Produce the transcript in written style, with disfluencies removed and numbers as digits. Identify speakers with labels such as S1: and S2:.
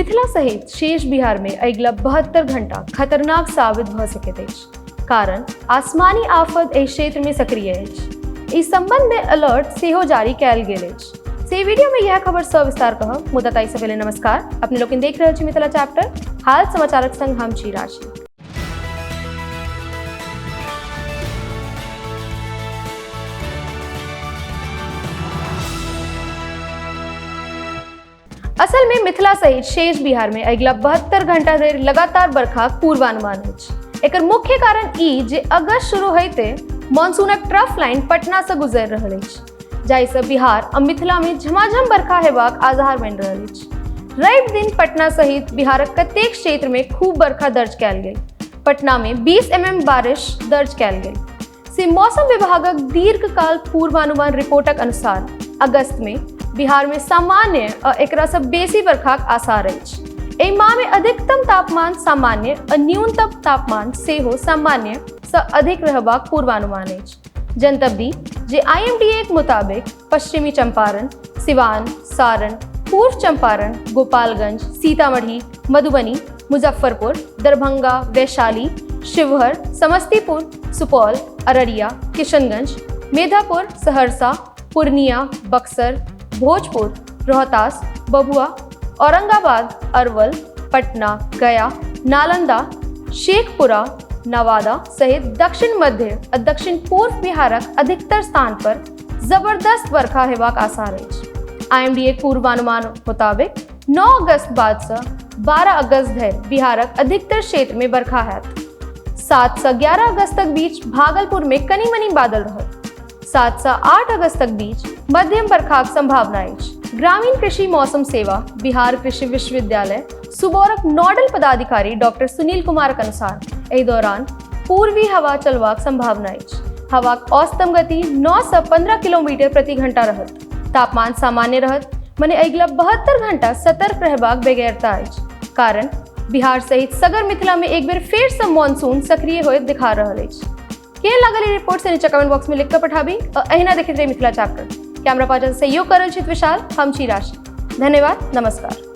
S1: मिथिला सहित शेष बिहार में अगिला 72 घंटा खतरनाक साबित भ सकैत अछि, कारण आसमानी आफत एहि क्षेत्र में सक्रिय अछि। इस संबंध में अलर्ट सेहो जारी कैल गेल अछि। से वीडियो में यह खबर सविस्तार कहब, मुदा ताहि से पहले नमस्कार। अपने लोग देख रहल छी मिथिला चैप्टर, हाल समाचारक संग हम छी राशि। असल में मिथिला सहित शेष बिहार में अगिला 72 घंटा धरि लगातार बरखाक पूर्वानुमान अछि। एकर मुख्य कारण ई जे अगस्त शुरू होइते मानसूनक ट्रफ लाइन पटना से गुजरि रहल अछि, जाहि से बिहार आ मिथिला में झमाझम बरखा हेबाक आधार बनि रहल अछि। रवि दिन पटना सहित बिहारक कतेक क्षेत्र में खूब बरखा दर्ज कयल गेल। पटना में 20 mm बारिश दर्ज कयल गेल। से मौसम विभागक दीर्घकाल पूर्वानुमान रिपोर्टक अनुसार अगस्त में बिहार में सामान्य आ एकरा से बेसी बरखाक आसार अछि। एहि माह में अधिकतम तापमान सामान्य आ न्यूनतम तापमान सेहो सामान्य से अधिक रहबाक पूर्वानुमान अछि। जनतब दी जे IMDA के मुताबिक पश्चिमी चंपारण, सिवान, सारण, पूर्व चंपारण, गोपालगंज, सीतामढ़ी, मधुबनी, मुजफ्फरपुर, दरभंगा, वैशाली, शिवहर, समस्तीपुर, सुपौल, अररिया, किशनगंज, मेधापुर, सहरसा, पूर्णिया, बक्सर, भोजपुर, रोहतास, भभुआ, औरंगाबाद, अरवल, पटना, गया, नालंदा, शेखपुरा, नवादा सहित दक्षिण मध्य और दक्षिण पूर्व बिहारक अधिकतर स्थान पर जबरदस्त बरखा हेबाक आसार अछि। IMDA पूर्वानुमान मुताबिक 9 अगस्त बाद से 12 अगस्त धरि बिहारक अधिकतर क्षेत्र में बरखा हैत। 7 से 11 अगस्त तक बीच भागलपुर में कनी मनी बादल रहत। 7 से 8 अगस्त तक बीच मध्यम बरखाक संभावना अछि। ग्रामीण कृषि मौसम सेवा बिहार कृषि विश्वविद्यालय सुबौरक नोडल पदाधिकारी डॉक्टर सुनील कुमार के अनुसार एहि दौरान पूर्वी हवा चलबाक संभावना अछि। हवाक औसतम गति 9 से 15 किलोमीटर प्रति घंटा रहत। तापमान सामान्य रहत, मने अगिला 72 घंटा सतर्क रहबाक बेगैरता अछि, कारण बिहार सहित सगर मिथिला में एक बेर फेर से मानसून सक्रिय होइत दिखा रहल अछि। केहन लागल ई रिपोर्ट से नीचे कमेंट बॉक्स में लिख कर पठाबी और अहिना देखैत रही मिथिला चैप्टर। कैमरा पर्सन सहयोग करल छी विशाल, हम छी राशि। धन्यवाद, नमस्कार।